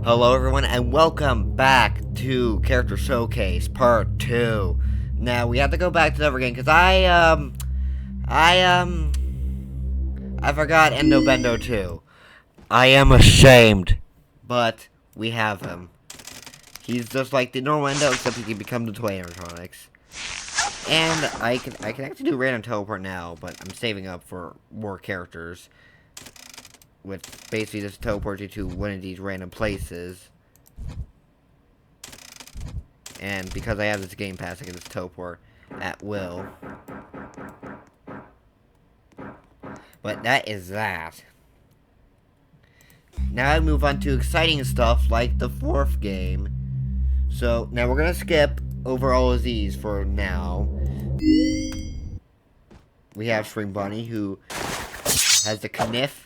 Hello everyone and welcome back to Character Showcase Part 2. Now we have to go back to the other game because I forgot Endo Bendo 2. I am ashamed, but we have him. He's just like the normal Endo except he can become the toy animatronics. And I can actually do random teleport now, but I'm saving up for more characters. Which basically just teleports you to one of these random places. And because I have this game pass, I can just teleport at will. But that is that. Now I move on to exciting stuff like the fourth game. So now we're gonna skip over all of these for now. We have Spring Bunny who has the kniff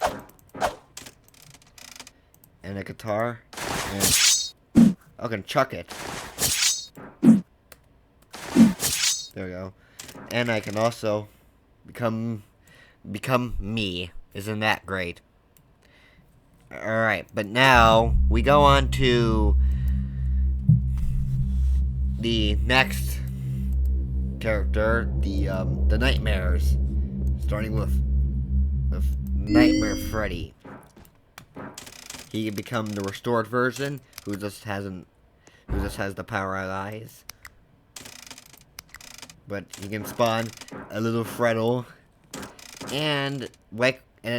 and a guitar, and I can chuck it. There we go. And I can also become me. Isn't that great? Alright, but now we go on to the next character, the nightmares. Starting with Nightmare Freddy. He can become the restored version, who just has the power-out eyes. But he can spawn a little Freddle, and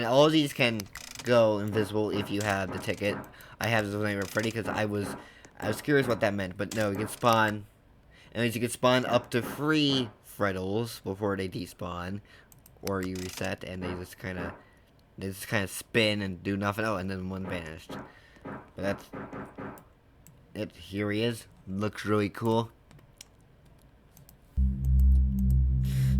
all of these can go invisible if you have the ticket. I have this Nightmare Freddy because I was curious what that meant, but no, you can spawn. And you can spawn up to 3 Freddles before they despawn, or you reset, and they just kind of spin and do nothing. Oh, and then one vanished. But that's it. Here he is. Looks really cool.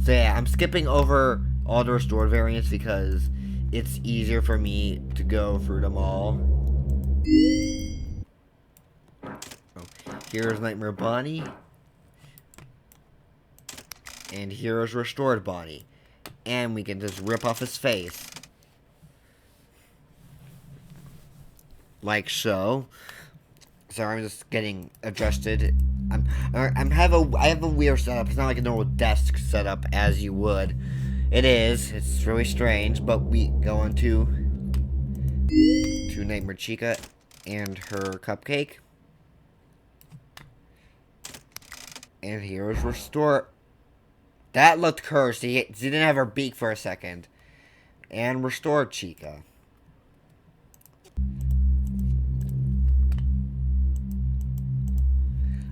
So yeah, I'm skipping over all the restored variants because it's easier for me to go through them all. Oh, here's Nightmare Bonnie. And here's Restored Bonnie. And we can just rip off his face. Like so. Sorry, I'm just getting adjusted. I have a weird setup. It's not like a normal desk setup as you would. It is. It's really strange. But we go on to Nightmare Chica and her cupcake. And here's Restore. That looked cursed. She didn't have her beak for a second. And Restored Chica.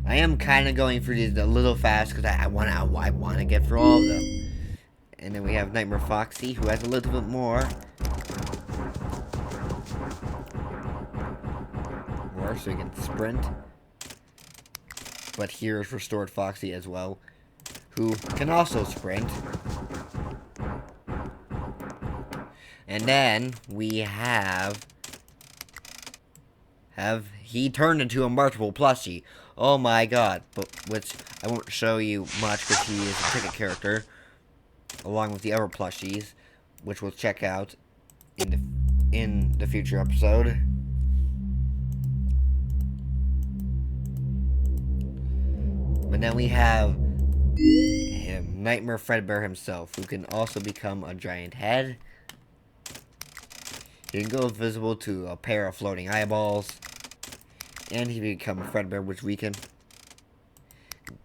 I am kind of going through these a little fast because I want to get through all of them. And then we have Nightmare Foxy, who has a little bit more. So he can sprint. But here's Restored Foxy as well, who can also sprint. And then we have he turned into a marketable plushie. Oh my god, but which I won't show you much because he is a ticket character, along with the other plushies, which we'll check out in the future episode. But then we have him, Nightmare Fredbear himself, who can also become a giant head. He can go invisible to a pair of floating eyeballs. And he can become Fredbear, which we can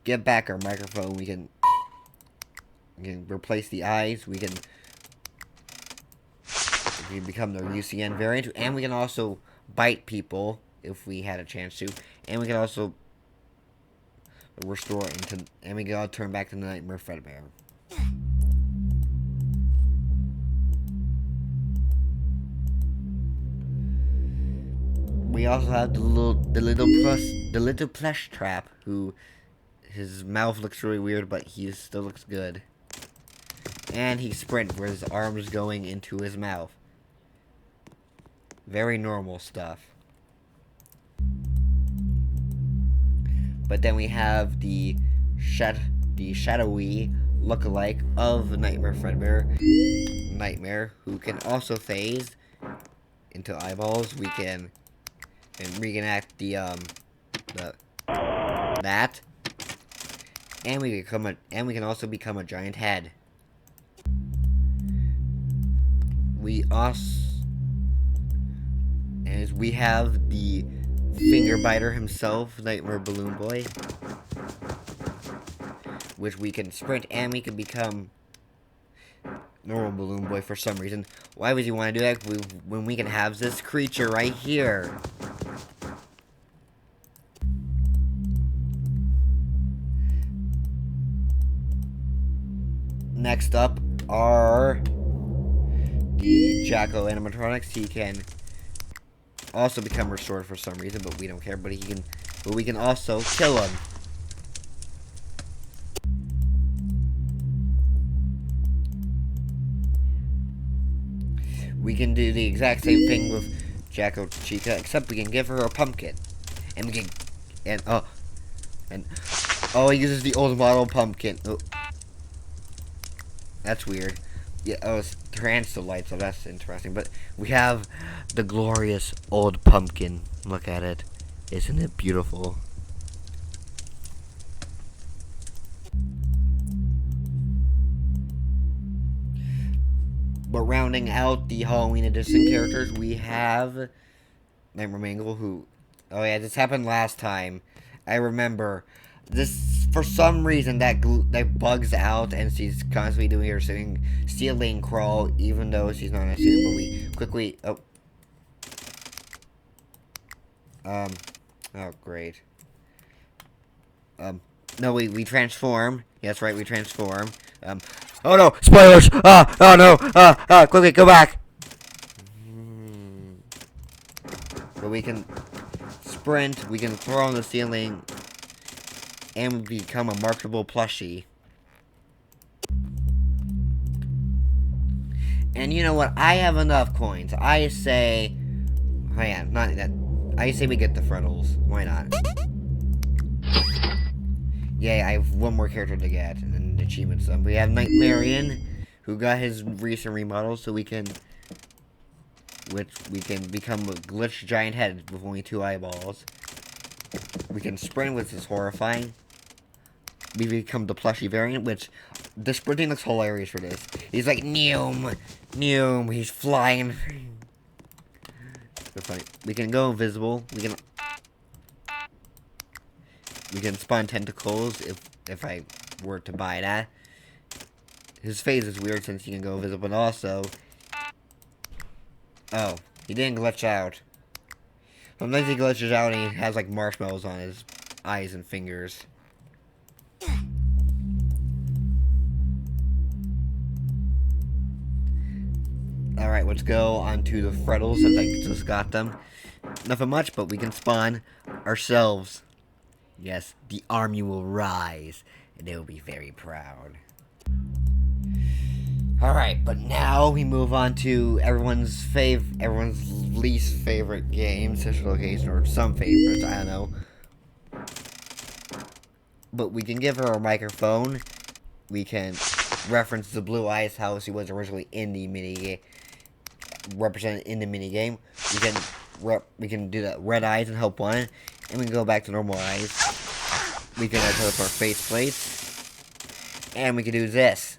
get back our microphone. We can replace the eyes. We can become the UCN variant. And we can also bite people if we had a chance to. And we can also restore into, and we can turn back to the Nightmare Fredbear. We also have the little plush trap, who his mouth looks really weird, but he still looks good. And he sprints where his arms going into his mouth. Very normal stuff. But then we have the shadowy lookalike of Nightmare Fredbear, Nightmare, who can also phase into eyeballs. We can and reenact the that, and we can also become a giant head. We have the finger biter himself, Nightmare Balloon Boy, which we can sprint, and we can become normal Balloon Boy for some reason. Why would you want to do that when we can have this creature right here? Next up are the Jacko animatronics. He can also become restored for some reason, but we don't care. But we can also kill him. We can do the exact same thing with Jacko Chica, except we can give her a pumpkin, and we can he uses the old model pumpkin. Oh, that's weird. Yeah, it's Transolite, so that's interesting. But we have the glorious old pumpkin. Look at it. Isn't it beautiful? But rounding out the Halloween edition characters, we have Nightmare Mangle, who... Oh yeah, this happened last time. I remember. This, for some reason, that bugs out, and she's constantly doing her ceiling crawl, even though she's not in a ceiling, but we quickly... Oh, great. No, we transform. Yes, right, we transform. Oh no, spoilers! Oh no! Quickly, go back! But we can sprint, we can throw on the ceiling, and become a marketable plushie. And you know what? I have enough coins. I say... Oh yeah, not that... I say we get the Freddles. Why not? Yay, I have one more character to get, and then the achievement stuff. We have Nightmarian, who got his recent remodel, so we can become a glitched giant head with only 2 eyeballs. We can sprint, which is horrifying. We become the plushie variant, which the sprinting looks hilarious for this. He's like, Neum, Neum, he's flying. So funny. We can go invisible. We can spawn tentacles if I were to buy that. His phase is weird since he can go invisible, but also... Oh, he didn't glitch out. Sometimes he glitches out and he has like marshmallows on his eyes and fingers. Alright, let's go on to the Freddles since I just got them. Nothing much, but we can spawn ourselves. Yes, the army will rise, and they will be very proud. Alright, but now we move on to everyone's least favorite game, Central Location, or some favorites, I don't know. But we can give her a microphone. We can reference the Blue Eyes house he was originally in the minigame. Represented in the minigame. We can do that red eyes and help one, and we can go back to normal eyes. We can put up our face plates, and we can do this,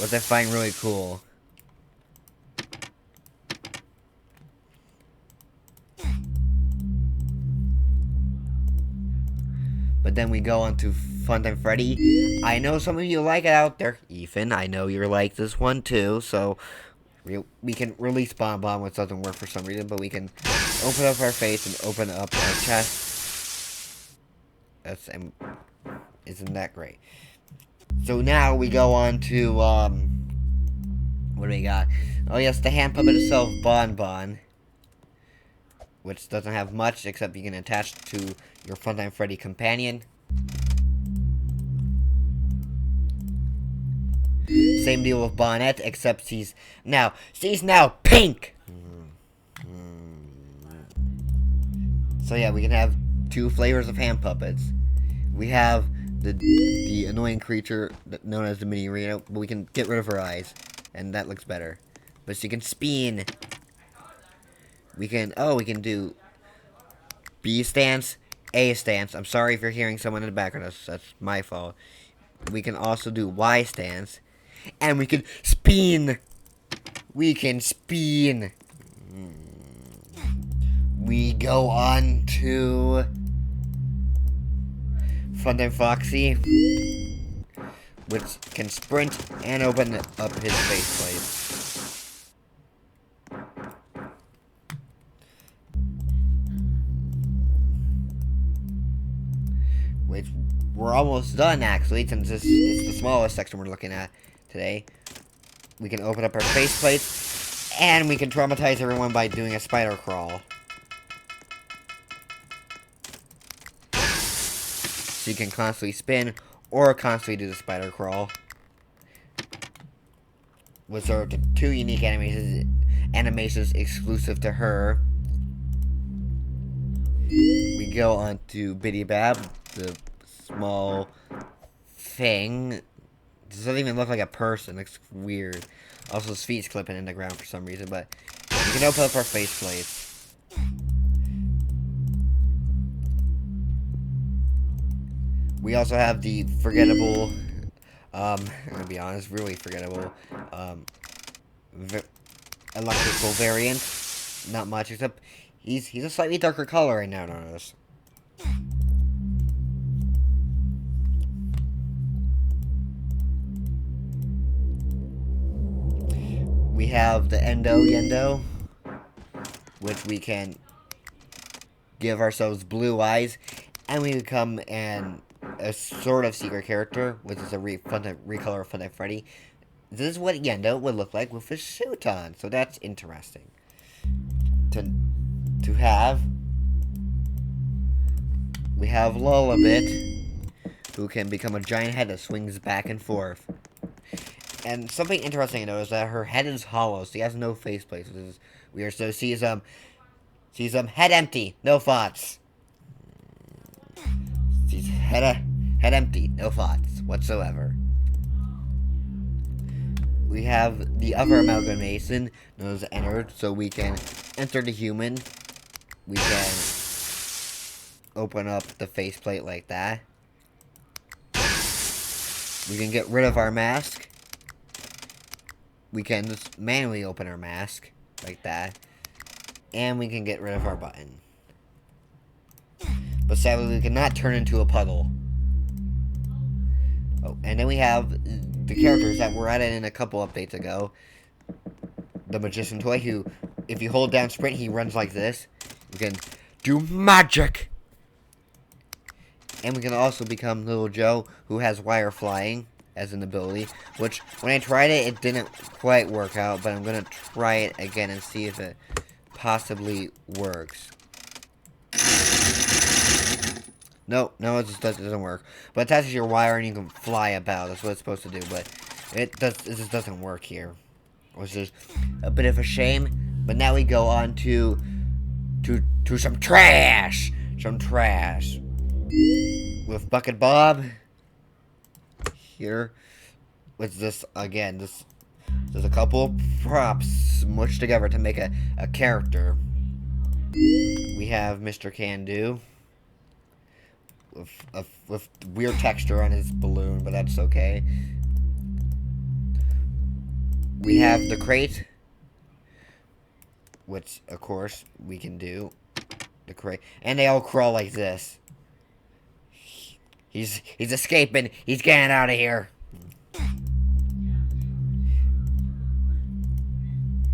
which I find really cool. But then we go on to Funtime Freddy. I know some of you like it out there. Ethan, I know you like this one too, so we can release Bomb Bomb, which doesn't work for some reason, but we can open up our face and open up our chest. Isn't that great? So now we go on to, what do we got? Oh yes, the hand puppet itself, Bon Bon. Which doesn't have much, except you can attach to your Funtime Freddy companion. Same deal with Bonnet, except she's now pink! So yeah, we can have 2 flavors of hand puppets. We have the annoying creature known as the Mini Reno, but we can get rid of her eyes, and that looks better. But she can spin. We can do B stance, A stance. I'm sorry if you're hearing someone in the background. That's my fault. We can also do Y stance. And we can spin. We can spin. We go on to Fun and Foxy, which can sprint and open up his faceplate. Which we're almost done actually, since this is the smallest section we're looking at today. We can open up our faceplates, and we can traumatize everyone by doing a spider crawl. So you can constantly spin or constantly do the spider crawl. Which are the two unique animations exclusive to her. We go on to Biddy Bab, the small thing. It doesn't even look like a person. It looks weird. Also, his feet's clipping in the ground for some reason, but we can open up our faceplates. We also have the forgettable, I'm gonna be honest, really forgettable, electrical variant. Not much, except he's a slightly darker color right now, notice. We have the Endo Yendo, which we can give ourselves blue eyes, and we become a sort of secret character, which is a recolor of Fun Night Freddy. This is what Yendo would look like with his suit on, so that's interesting to have. We have Lullabit, who can become a giant head that swings back and forth. And something interesting to note is that her head is hollow, so she has no faceplate, which is weird. So she's head empty, no thoughts. She's head empty, no thoughts whatsoever. We have the other amalgamation, known as Enter, so we can enter the human. We can open up the faceplate like that. We can get rid of our mask. We can just manually open our mask like that. And we can get rid of our button. But sadly, we cannot turn into a puddle. Oh, and then we have the characters that were added in a couple updates ago. The Magician Toy, who, if you hold down sprint, he runs like this. We can do magic! And we can also become Little Joe, who has wire flying as an ability. Which, when I tried it, it didn't quite work out. But I'm going to try it again and see if it possibly works. No, it just doesn't work. But it attaches your wire and you can fly about. That's what it's supposed to do. But it just doesn't work here. Which is a bit of a shame. But now we go on to some trash. Some trash. With Bucket Bob. Here. With this, again, there's a couple props smushed together to make a character. We have Mr. Can-Do. With weird texture on his balloon, but that's okay. We have the crate, which of course we can do. The crate, and they all crawl like this. He's escaping. He's getting out of here.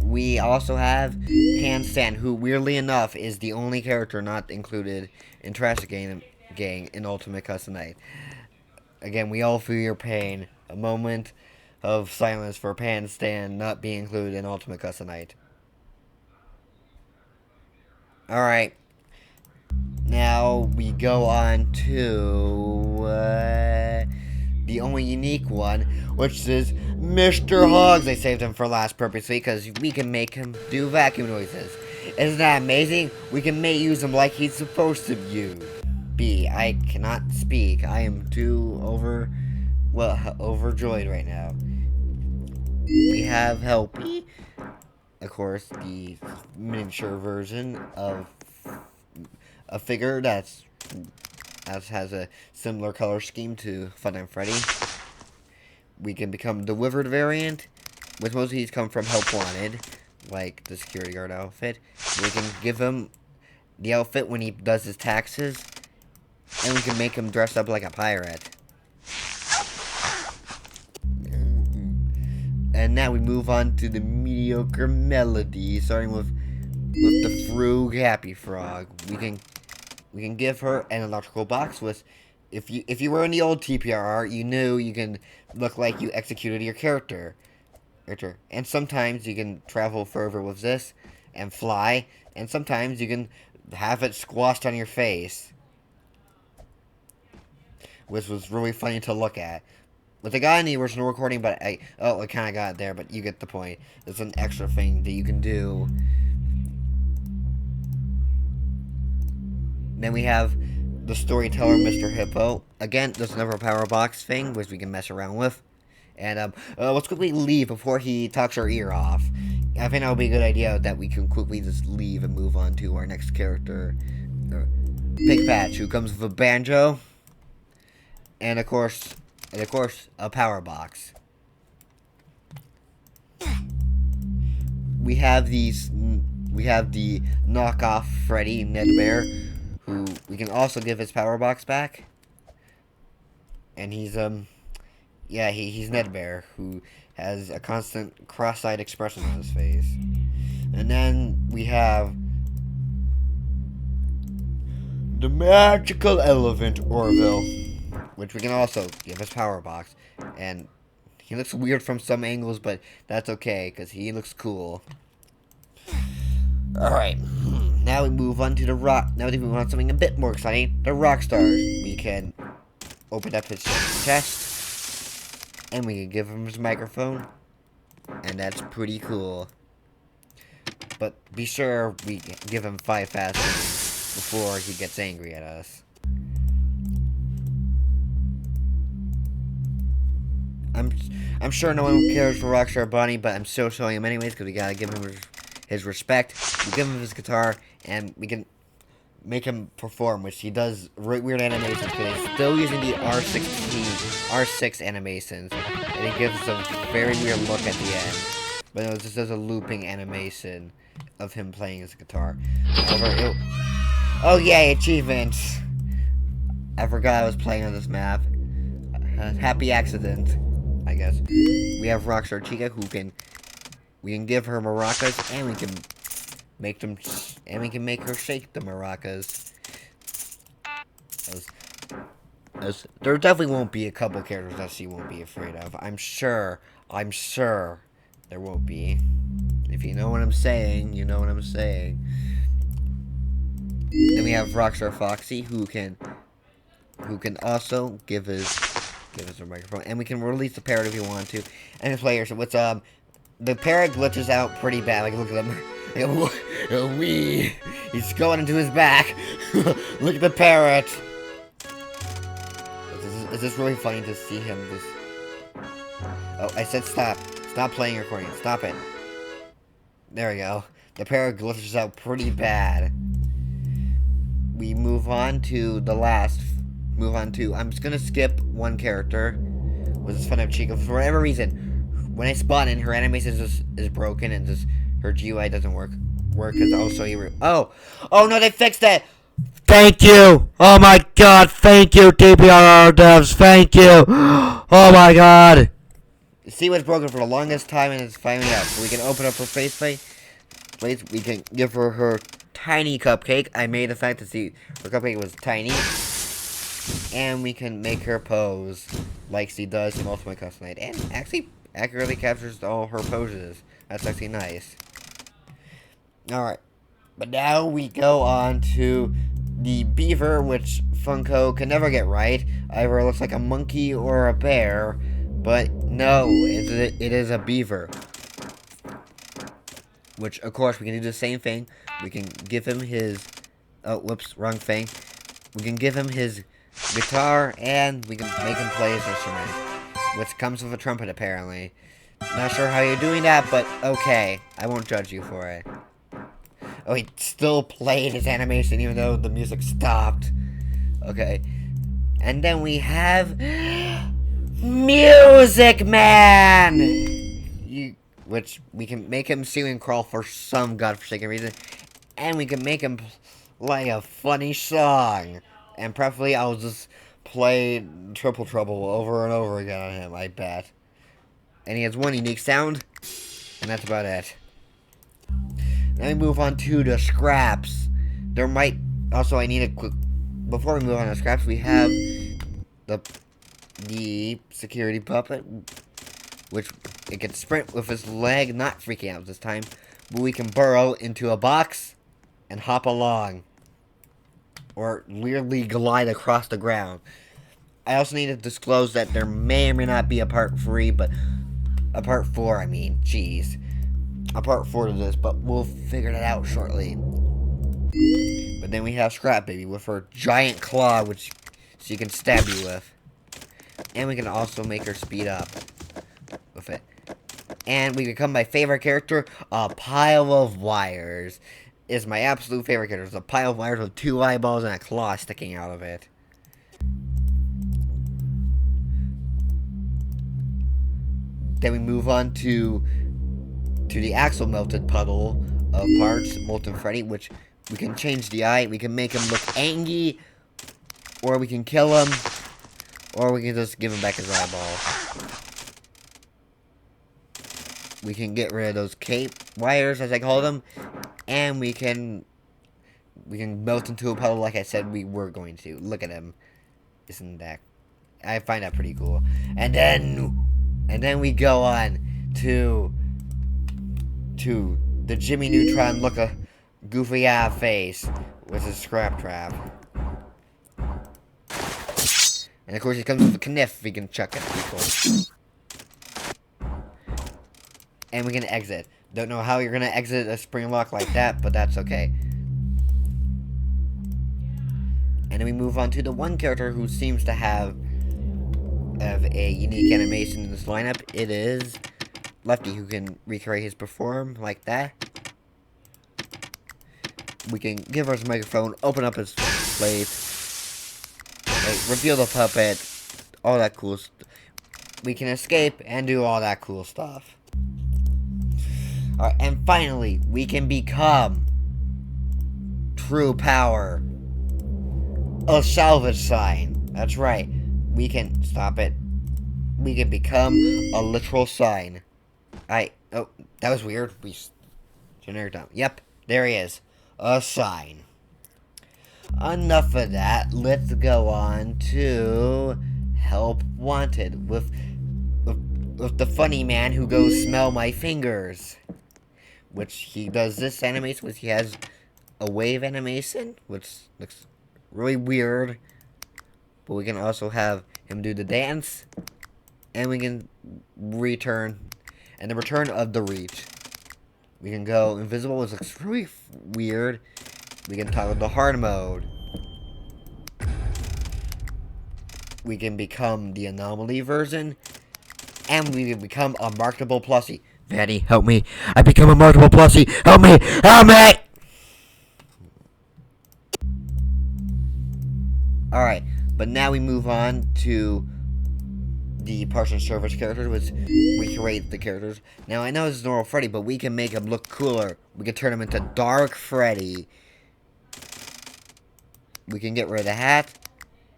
We also have Handstand, who weirdly enough is the only character not included in Trash Gang in Ultimate Custom Night. Again, we all feel your pain. A moment of silence for Handstand not being included in Ultimate Custom Night. Alright. Now we go on to the only unique one, which is Mr. Hogs. I saved him for last purposely because we can make him do vacuum noises. Isn't that amazing? We can use him like he's supposed to be. I cannot speak. I am too overjoyed right now. We have Helpy, of course, the miniature version of a figure that has a similar color scheme to Fun and Freddy. We can become the Withered variant, which most of these come from Help Wanted, like the security guard outfit. We can give him the outfit when he does his taxes, and we can make him dress up like a pirate. And now we move on to the mediocre melody, starting with the Frog Happy Frog. We can give her an electrical box with. If you were in the old TPRR, you knew you can look like you executed your character. And sometimes you can travel further with this and fly, and sometimes you can have it squashed on your face, which was really funny to look at. With the guy in the original recording, but I kind of got it there, but you get the point. It's an extra thing that you can do. Then we have the storyteller, Mr. Hippo. Again, there's another power box thing, which we can mess around with. And let's quickly leave before he talks our ear off. I think that would be a good idea that we can quickly just leave and move on to our next character, Pig Patch, who comes with a banjo, and of course, a power box. We have the knockoff Freddy Ned Bear, who we can also give his power box back. And he's he's Ned Bear, who has a constant cross-eyed expression on his face. And then we have the magical elephant Orville, which we can also give his power box. And he looks weird from some angles, but that's okay, because he looks cool. Alright, now we move on to the rock. Now we move on to something a bit more exciting. The rock stars. We can open up his chest, and we can give him his microphone, and that's pretty cool. But be sure we give him 5 fast moves before he gets angry at us. I'm sure no one cares for Rockstar Bunny, but I'm still showing him anyways because we gotta give him his respect. We give him his guitar, and we can make him perform, which he does weird animations because he's still using the R6 animations, and it gives us a very weird look at the end. But it just does a looping animation of him playing his guitar. Oh yay, achievements! I forgot I was playing on this map. Happy accident, I guess. We have Rockstar Chica, we can give her maracas, and we can make her shake the maracas. There definitely won't be a couple characters that she won't be afraid of. I'm sure there won't be. If you know what I'm saying, you know what I'm saying. Then we have Rockstar Foxy, who can also give us a microphone, and we can release the parrot if you want to. And his players, the parrot glitches out pretty bad. Like, look at them. He's going into his back. Look at the parrot. It's just really funny to see him just. Oh, I said stop. Stop playing recording. Stop it. There we go. The parrot glitches out pretty bad. We move on to I'm just gonna skip one character, which is Fun of Chica. For whatever reason, when I spawn in, her animation is broken and just her GUI doesn't work. Because also oh no, they fixed it. Thank you. Oh my god, thank you, TPRR devs. Thank you. Oh my god. See what's broken for the longest time, and it's finally out. So we can open up her faceplate. We can give her tiny cupcake. I made the fact to see her cupcake was tiny. And we can make her pose like she does in Ultimate Custom Night, and actually accurately captures all her poses. That's actually nice. Alright, but now we go on to the beaver, which Funko can never get right. Either it looks like a monkey or a bear, but no, it is a beaver. Which, of course, we can do the same thing. We can give him his... Oh, whoops, wrong thing. We can give him his guitar, and we can make him play his instrument, which comes with a trumpet, apparently. Not sure how you're doing that, but okay. I won't judge you for it. Oh, he still played his animation even though the music stopped. Okay. And then we have Music Man! Which we can make him sing and crawl for some godforsaken reason. And we can make him play a funny song. And preferably I'll just play Triple Trouble over and over again on him, I bet. And he has one unique sound. And that's about it. Then we move on to the scraps. There might... Also, I need a quick... Before we move on to scraps, we have the security puppet, which it can sprint with his leg, not freaking out this time, but we can burrow into a box and hop along, or weirdly glide across the ground. I also need to disclose that there may or may not be a part 3, but a part 4, I mean, jeez. A part 4 to this, but we'll figure that out shortly. But then we have Scrap Baby with her giant claw, which she can stab you with. And we can also make her speed up with it. And we become my favorite character, a pile of wires. Is my absolute favorite character. It's a pile of wires with 2 eyeballs and a claw sticking out of it. Then we move on to the Axel melted puddle of parts, Molten Freddy, which we can change the eye. We can make him look angry, or we can kill him, or we can just give him back his eyeball. We can get rid of those cape wires, as I call them, and we can melt into a puddle like I said we were going to. Look at him. Isn't that... I find that pretty cool. And then we go on to the Jimmy Neutron look a goofy ass face with his scrap trap. And of course he comes with a kniff we can chuck at people. And we can exit. Don't know how you're gonna exit a spring lock like that, but that's okay. And then we move on to the one character who seems to have a unique animation in this lineup. It is Lefty, who can recreate his perform like that. We can give us a microphone, open up his plate, reveal the puppet, all that cool stuff. We can escape and do all that cool stuff. Alright, and finally, we can become True Power. A salvage sign. That's right. We can stop it. We can become a literal sign. Oh, that was weird. We generic down. Yep, there he is. A sign. Enough of that. Let's go on to Help Wanted with the funny man who goes smell my fingers. Which he does this animation, which he has a wave animation, which looks really weird. But we can also have him do the dance. And we can return. And the return of the reach. We can go invisible, which looks really weird. We can toggle the hard mode. We can become the anomaly version. And we can become a marketable plushie. Vanny, help me. I become a marketable plushie. Help me! Help me! Alright, but now we move on to the parts and service characters, which we create the characters. Now, I know this is normal Freddy, but we can make him look cooler. We can turn him into Dark Freddy. We can get rid of the hat.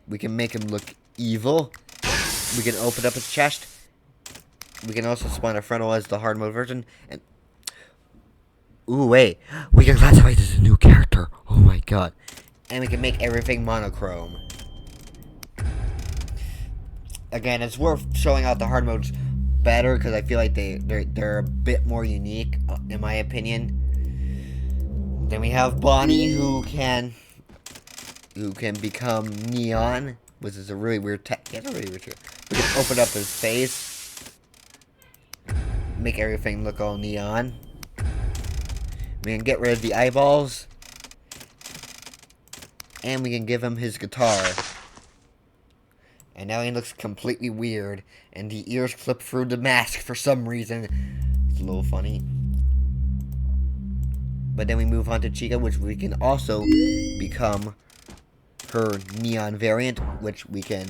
We can make him look evil. We can open up his chest. We can also spawn a frontal as the hard mode version. And ooh, wait. We can classify this as a new character. Oh my god. And we can make everything monochrome. Again, it's worth showing out the hard modes better because I feel like they're a bit more unique, in my opinion. Then we have Bonnie, who can become neon, which is a really weird tech. Yeah, it's a really weird trick. We can open up his face, make everything look all neon. We can get rid of the eyeballs, and we can give him his guitar. And now he looks completely weird, and the ears clip through the mask for some reason. It's a little funny. But then we move on to Chica, which we can also become her neon variant, which we can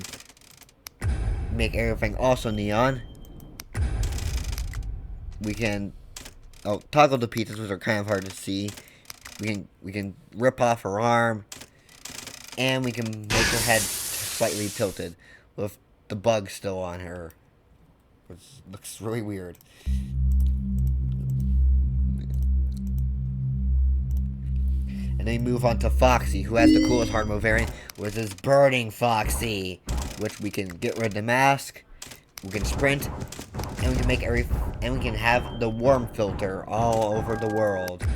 make everything also neon. We can toggle the pieces, which are kind of hard to see. We can rip off her arm, and we can make her head slightly tilted with the bug still on her, which looks really weird. And then we move on to Foxy, who has the coolest hard mode variant, which is Burning Foxy, which we can get rid of the mask, we can sprint, and we can make and we can have the worm filter all over the world.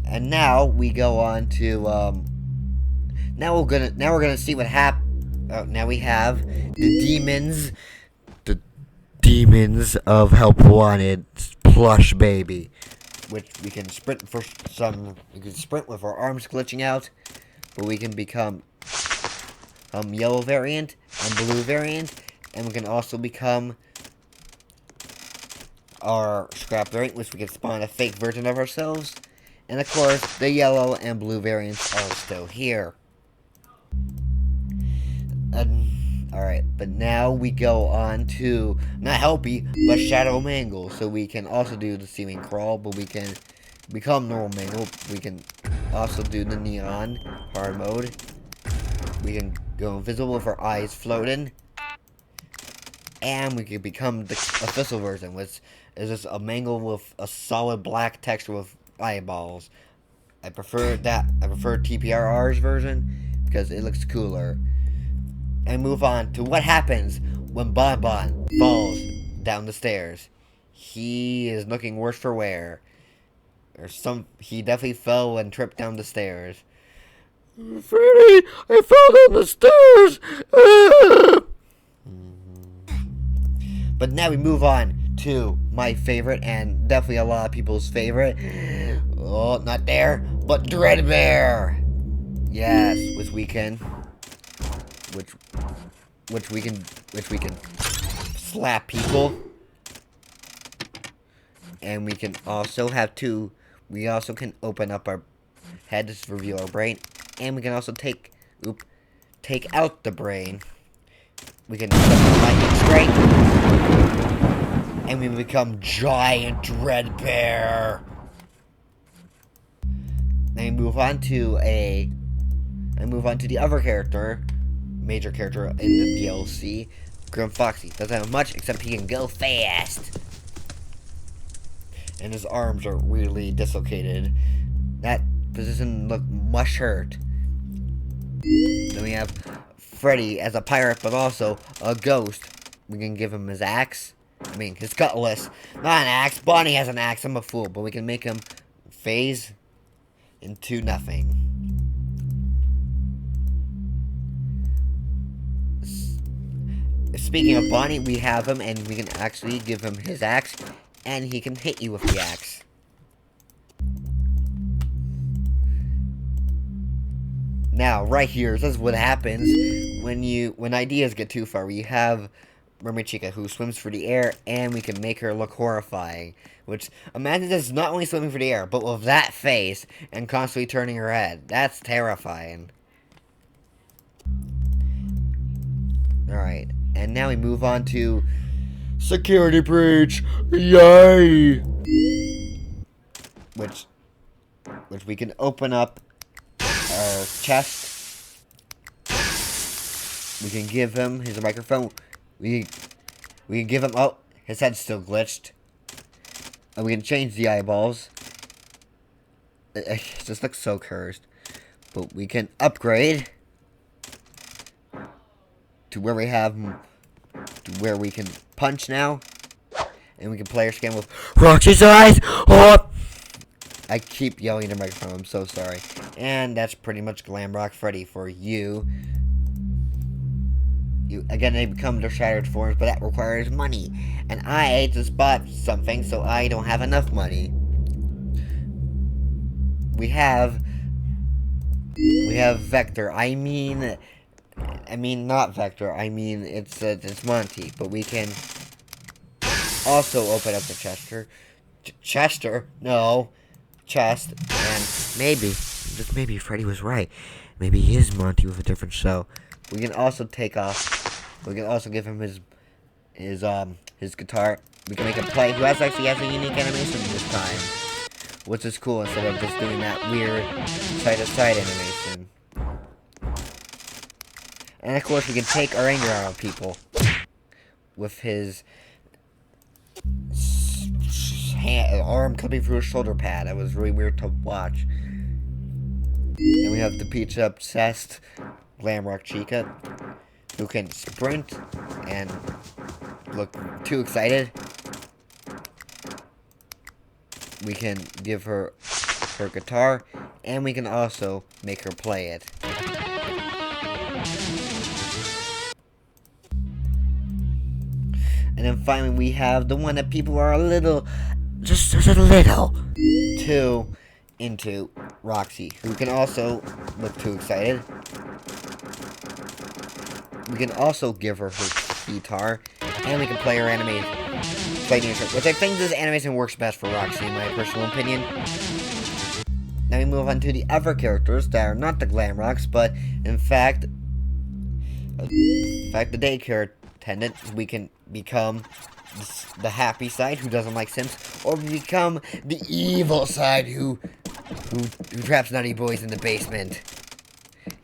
And now we go on to now we're gonna see what now we have the demons of Help Wanted plush baby, which we can sprint we can sprint with our arms glitching out, but we can become yellow variant and blue variant, and we can also become our scrap variant, which we can spawn a fake version of ourselves. And of course, the yellow and blue variants are still here. Alright, but now we go on to, not Helpy, but Shadow Mangle. So we can also do the Seeming Crawl, but we can become normal Mangle. We can also do the Neon hard mode. We can go invisible with our eyes floating. And we can become the official version, which is just a Mangle with a solid black texture with eyeballs. I prefer TPRR's version because it looks cooler. And move on to what happens when Bon Bon falls down the stairs. He is looking worse for wear. He definitely fell and tripped down the stairs. Freddy, I fell down the stairs. But now we move on to my favorite, and definitely a lot of people's favorite. Oh, not there, but Dreadbear. Yes, which we can slap people, and we can also we also can open up our head to reveal our brain, and we can also take out the brain. We can lightning strike, and we become Giant Dreadbear. And move on to the other character, major character in the DLC, Grim Foxy. Doesn't have much, except he can go fast. And his arms are really dislocated. That position look much hurt. Then we have Freddy as a pirate, but also a ghost. We can give him his axe. His cutlass. Not an axe. Bonnie has an axe. I'm a fool. But we can make him phase into nothing. Speaking of Bonnie, we have him, and we can actually give him his axe, and he can hit you with the axe. Now, right here, this is what happens when ideas get too far. We have Mermaid Chica, who swims through the air, and we can make her look horrifying. Which, imagine this not only swimming through the air, but with that face, and constantly turning her head. That's terrifying. Alright, and now we move on to Security Breach! Yay! Which we can open up our chest. We can give him his microphone. We can give him, oh, his head's still glitched. And we can change the eyeballs. It just looks so cursed. But we can upgrade to where we have, to where we can punch now. And we can player scan with Roxy's eyes! Oh! I keep yelling at the microphone, I'm so sorry. And that's pretty much Glamrock Freddy for you. Again, they become their shattered forms, but that requires money. And I just bought something, so I don't have enough money. We have Vector. I mean not Vector. I mean it's Monty. But we can also open up the chest Chester? No. Chest. And maybe, just maybe, Freddy was right. Maybe he is Monty with a different show. We can also take off. We can also give him his guitar. We can make him play. Who actually has a unique animation this time, which is cool instead of just doing that weird side-to-side animation. And of course, we can take our anger out of people with his arm coming through his shoulder pad. That was really weird to watch. Then we have the pizza obsessed Glamrock Chica, who can sprint and look too excited. We can give her her guitar, and we can also make her play it. And then finally we have the one that people are just a little too into, Roxy, who can also look too excited. We can also give her her guitar, and we can play her animation, which I think this animation works best for Roxy in my personal opinion. Now we move on to the other characters that are not the Glamrocks, but in fact the daycare attendant. We can become the happy side, who doesn't like Sims, or we become the evil side, who traps naughty boys in the basement.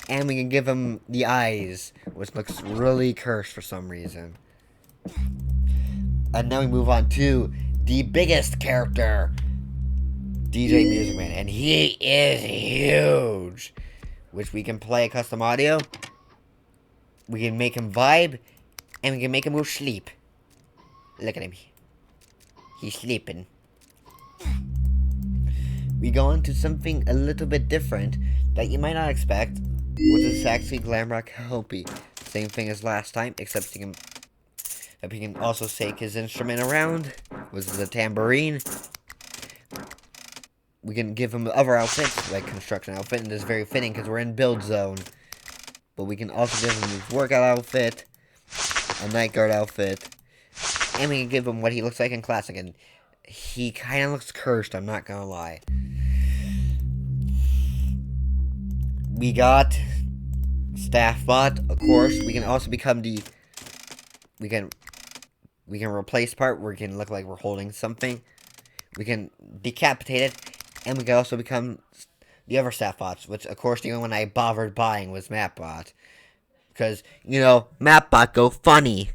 And we can give him the eyes, which looks really cursed for some reason. And now we move on to the biggest character, DJ Music Man, and he is huge, which we can play custom audio. We can make him vibe, and we can make him go sleep. Look at him. He's sleeping. We go on to something a little bit different that you might not expect, which is actually Glamrock Hopi. Same thing as last time, except he can also shake his instrument around, which is a tambourine. We can give him other outfits, like construction outfit, and this is very fitting because we're in build zone. But we can also give him his workout outfit, a night guard outfit, and we can give him what he looks like in classic. And he kind of looks cursed, I'm not gonna lie. We got Staff Bot, of course. We can also become the... We can replace part where we can look like we're holding something. We can decapitate it, and we can also become the other Staff Bots, which, of course, the only one I bothered buying was Mapbot. Because, you know, Mapbot go funny.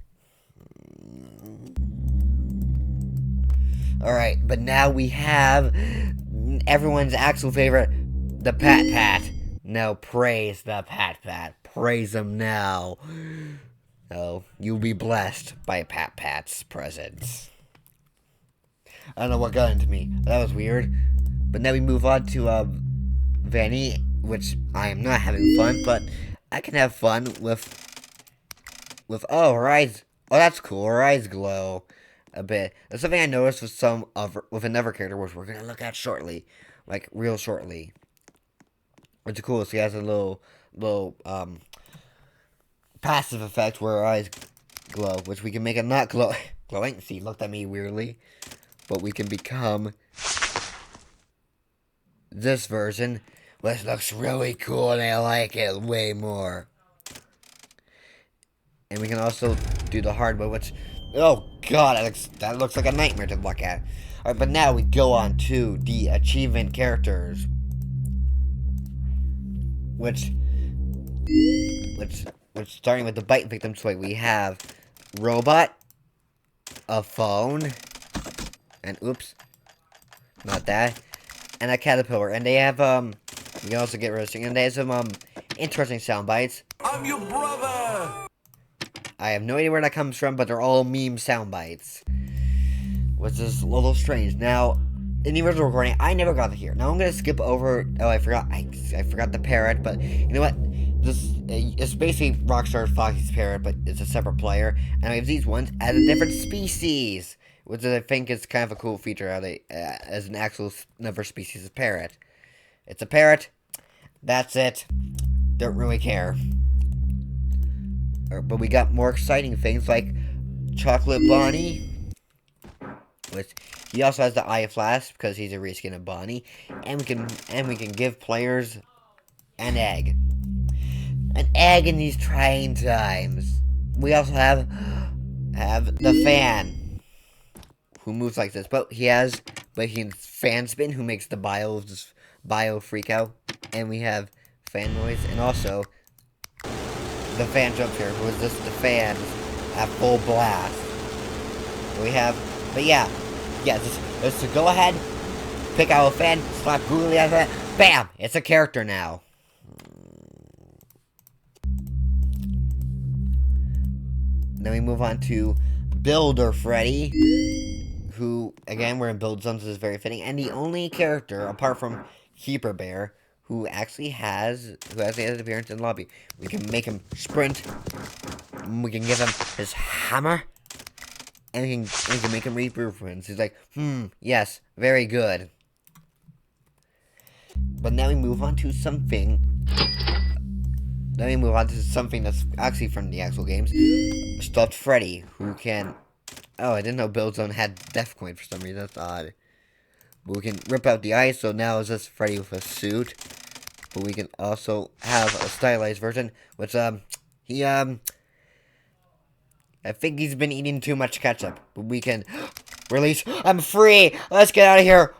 Alright, but now we have everyone's actual favorite, the Pat Pat. Now praise the Pat Pat. Praise him now. Oh, you'll be blessed by Pat Pat's presence. I don't know what got into me. That was weird. But now we move on to Vanny, which I am not having fun, but I can have fun with oh, her eyes. Oh, that's cool. Her eyes glow a bit. That's something I noticed with another character, which we're gonna look at shortly, like real shortly. Which is cool. She has a little passive effect where her eyes glow, which we can make it not glowing. See, looked at me weirdly, but we can become this version, which looks really cool, and I like it way more. And we can also do the hard mode, which, oh god, that looks like a nightmare to look at. Alright, but now we go on to the achievement characters, which starting with the bite victim toy, we have robot, a phone, and oops, not that, and a caterpillar. And they have we can also get roasting, and they have some interesting sound bites. I'm your brother. I have no idea where that comes from, but they're all meme sound bites, which is a little strange. Now, in the original recording, I never got to here. Now I'm gonna skip over. Oh, I forgot the parrot, but you know what? It's basically Rockstar Foxy's parrot, but it's a separate player. And I have these ones as a different species, which I think is kind of a cool feature as an actual another species of parrot. It's a parrot. That's it. Don't really care. But we got more exciting things like Chocolate Bonnie, which He also has the Eye Flash because he's a reskin of Bonnie, and we can give players an egg. An egg in these trying times. We also have the fan, who moves like this, but he can fan spin, who makes the bio freak out, and we have fan noise, and also the fan jump here, who is just the fans at full blast. We have, but yeah, just to go ahead, pick out a fan, slap Googly at it, bam, it's a character now. Then we move on to Builder Freddy, who, again, we're in build zones, so is very fitting, and the only character, apart from Keeper Bear, who actually has an appearance in the lobby. We can make him sprint, we can give him his hammer, and we can make him read blueprints. He's like, yes, very good. But now we move on to something. That's actually from the actual games. Stuffed Freddy, who can... Oh, I didn't know Build Zone had Death Coin for some reason. That's odd. But we can rip out the eyes, so now it's just Freddy with a suit. But we can also have a stylized version, which, I think he's been eating too much ketchup. But we can release... I'm free! Let's get out of here!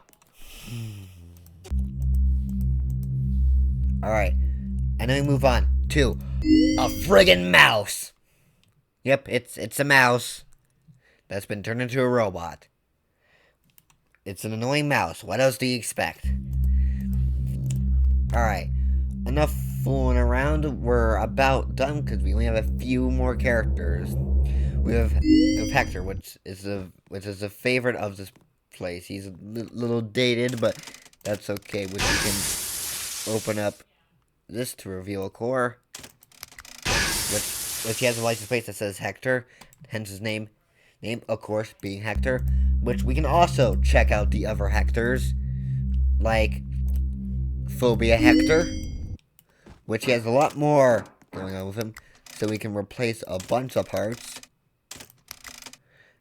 Alright. And then we move on to a friggin' mouse. Yep, it's a mouse that's been turned into a robot. It's an annoying mouse. What else do you expect? Alright. Enough fooling around. We're about done because we only have a few more characters. We have Hector, which is a favorite of this place. He's a little dated, but that's okay. Which we can open up this to reveal a core. Which he has a license plate that says Hector, hence his name of course being Hector. Which we can also check out the other Hectors, like Phobia Hector, which he has a lot more going on with him, so we can replace a bunch of parts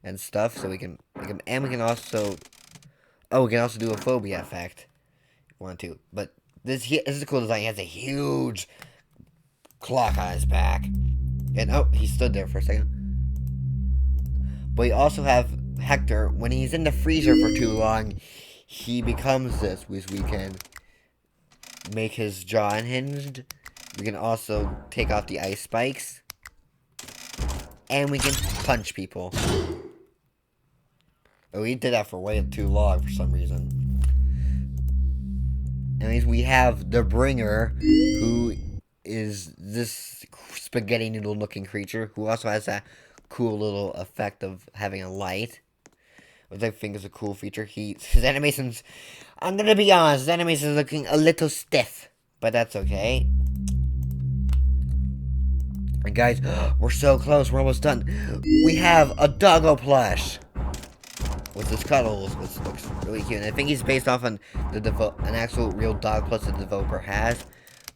and stuff. So we can also do a Phobia effect if you want to. But this is a cool design. He has a huge clock on his back. And, oh, he stood there for a second. But we also have Hector. When he's in the freezer for too long, he becomes this, which we can make his jaw unhinged. We can also take off the ice spikes. And we can punch people. Oh, he did that for way too long for some reason. Anyways, we have the Bringer, who is this spaghetti noodle looking creature, who also has that cool little effect of having a light, which I think is a cool feature. His animations, I'm gonna be honest, his animations are looking a little stiff, but that's okay. And guys, we're so close, we're almost done. We have a doggo plush with his cuddles, which looks really cute. And I think he's based off on an actual real dog plus the developer has.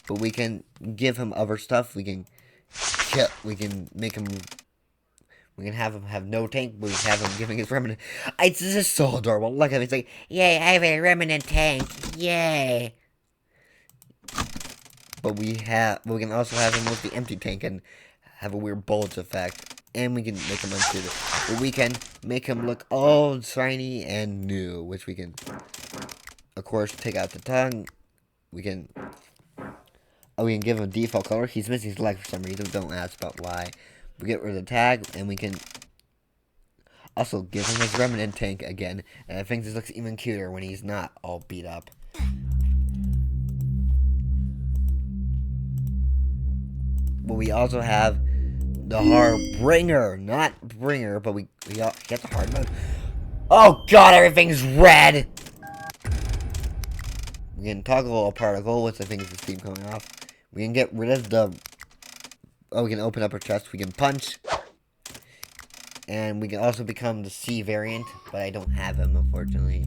But we can give him other stuff. We can make him. We can have him have no tank. We can have him giving his remnant. This is so adorable. Look at him. He's like, yay! I have a remnant tank. Yay! But we can also have him with the empty tank and have a weird bulge effect. And we can make him unsuited. But we can make him look all shiny and new, which we can, of course, take out the tongue. We can give him a default color. He's missing his leg for some reason. Don't ask about why. We get rid of the tag, and we can also give him his remnant tank again. And I think this looks even cuter when he's not all beat up. But we also have the Harbinger, not Bringer, but we get the hard mode. Oh god, everything's red! We can toggle a particle, which I think is the steam coming off. We can get rid of the... Oh, we can open up our chest. We can punch. And we can also become the C variant, but I don't have him, unfortunately.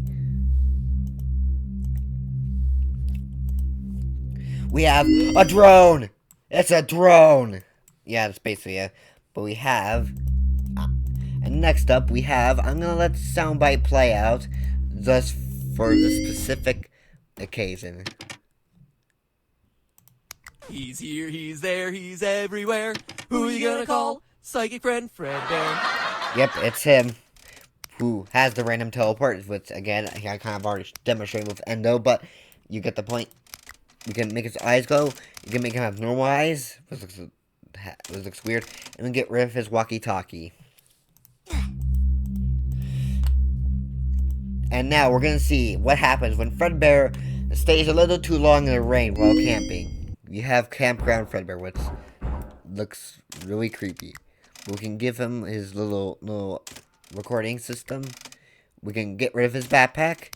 We have a drone! It's a drone! Yeah, that's basically it. But we have And next up, we have, I'm gonna let the soundbite play out, just for the specific occasion. He's here, he's there, he's everywhere. Who you gonna call? Psychic friend Fredbear. Yep, it's him, who has the random teleport, which, again, I kind of already demonstrated with Endo, but you get the point. We can make his eyes go, you can make him have normal eyes, which looks weird, and we get rid of his walkie-talkie. And now we're gonna see what happens when Fredbear stays a little too long in the rain while camping. We have Campground Fredbear, which looks really creepy. We can give him his little recording system. We can get rid of his backpack.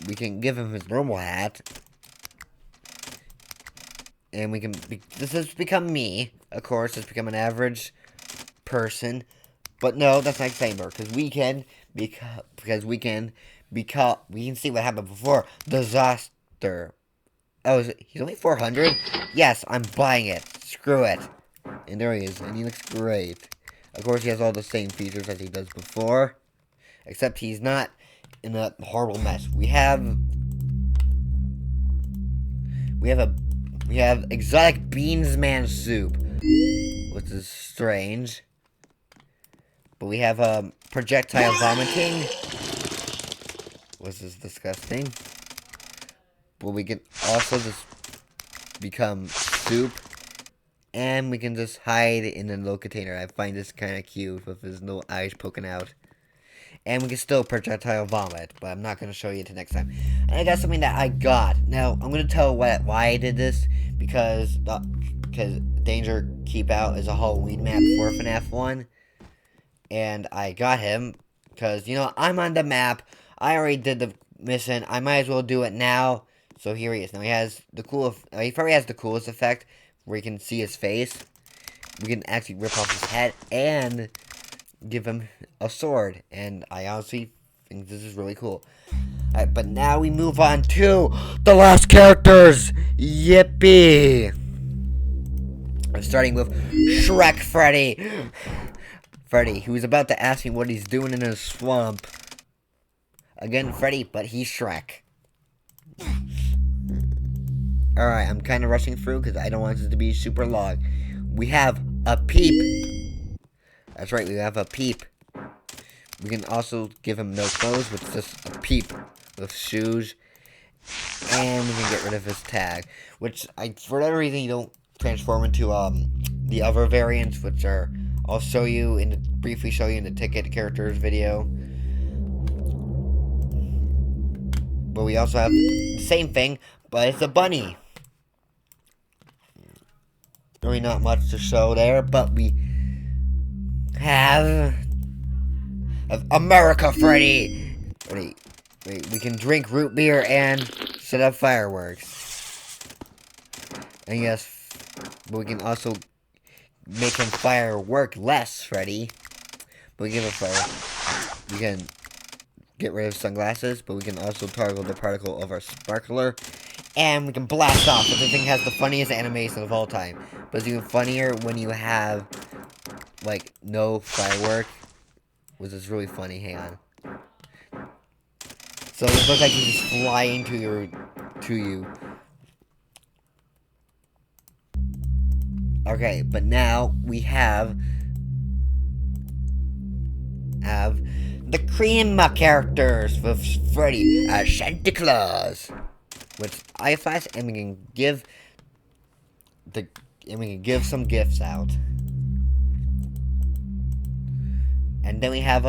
We can give him his normal hat. And we can, this has become me. Of course, it's become an average person. But no, that's not the same, because we can see what happened before. Disaster. Oh, he's only 400? Yes, I'm buying it. Screw it. And there he is, and he looks great. Of course, he has all the same features as he does before. Except he's not in a horrible mess. We have exotic beans man soup, which is strange. But we have projectile vomiting, which is disgusting. But we can also just become soup, and we can just hide in a little container. I find this kind of cute with his little eyes poking out. And we can still projectile vomit, but I'm not going to show you until next time. And I got something that I got. Now, I'm going to tell why I did this, because Danger Keep Out is a Halloween map for FNAF 1. And I got him, because, you know, I'm on the map. I already did the mission. I might as well do it now. So here he is. Now he has the he probably has the coolest effect, where you can see his face. We can actually rip off his head, and give him a sword, and I honestly think this is really cool. Alright, but now we move on to the last characters! Yippee! I'm starting with Shrek Freddy. Freddy, who's about to ask me what he's doing in a swamp. Again, Freddy, but he's Shrek. Alright, I'm kind of rushing through because I don't want this to be super long. We have a Peep. That's right, we have a Peep. We can also give him no clothes with just a Peep with shoes. And we can get rid of his tag. Which, for whatever reason, you don't transform into the other variants, which are, I'll show you, briefly show you in the ticket characters video. But we also have the same thing, but it's a bunny. Really not much to show there, but we have America Freddy. Wait, we can drink root beer and set up fireworks. And yes, but we can also make him firework less Freddy. But we give him fire. We can get rid of sunglasses, but we can also toggle the particle of our sparkler. And we can blast off, but the thing has the funniest animation of all time. But it's even funnier when you have, like, no firework, which is really funny. Hang on. So it looks like he's just flying to you. Okay, but now we have the cream characters with Freddy as Santa Claus, which I flash, and we can give some gifts out. And then we have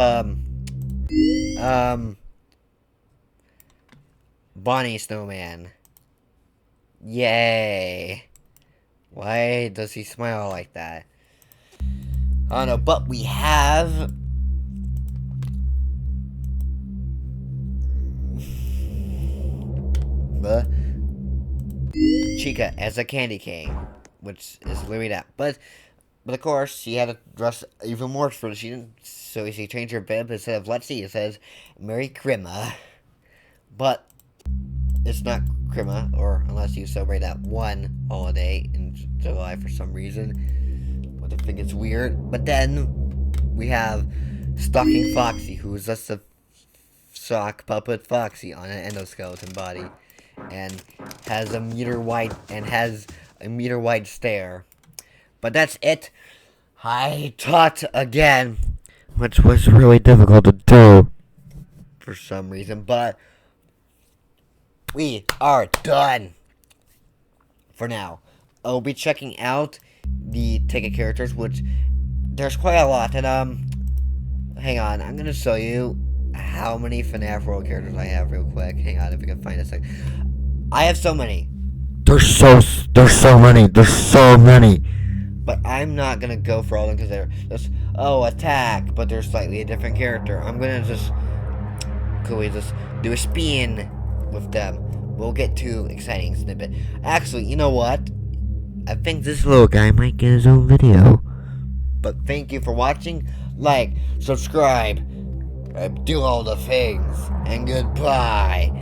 Bonnie Snowman. Yay. Why does he smile like that? I don't know, but we have the Chica as a candy cane, which is literally that. But of course, she had to dress even more for it. So she changed her bib. Instead of Let's See, it says Merry Crima. But it's not Crima, or unless you celebrate that one holiday in July for some reason. But I think it's weird. But then we have Stalking Foxy, who is just a sock puppet Foxy on an endoskeleton body, and has a meter wide stare. But that's it. I taught again, which was really difficult to do for some reason, but we are done for now. I'll be checking out the ticket characters, which there's quite a lot, and hang on, I'm gonna show you how many FNAF World characters I have real quick. Hang on, if we can find a sec. I have so many. There's so many. But I'm not gonna go for all of them because they're just attack, but they're slightly a different character. I'm gonna just do a spin with them. We'll get to exciting snippet. Actually, you know what? I think this little guy might get his own video. But thank you for watching. Like, subscribe, do all the things, and goodbye.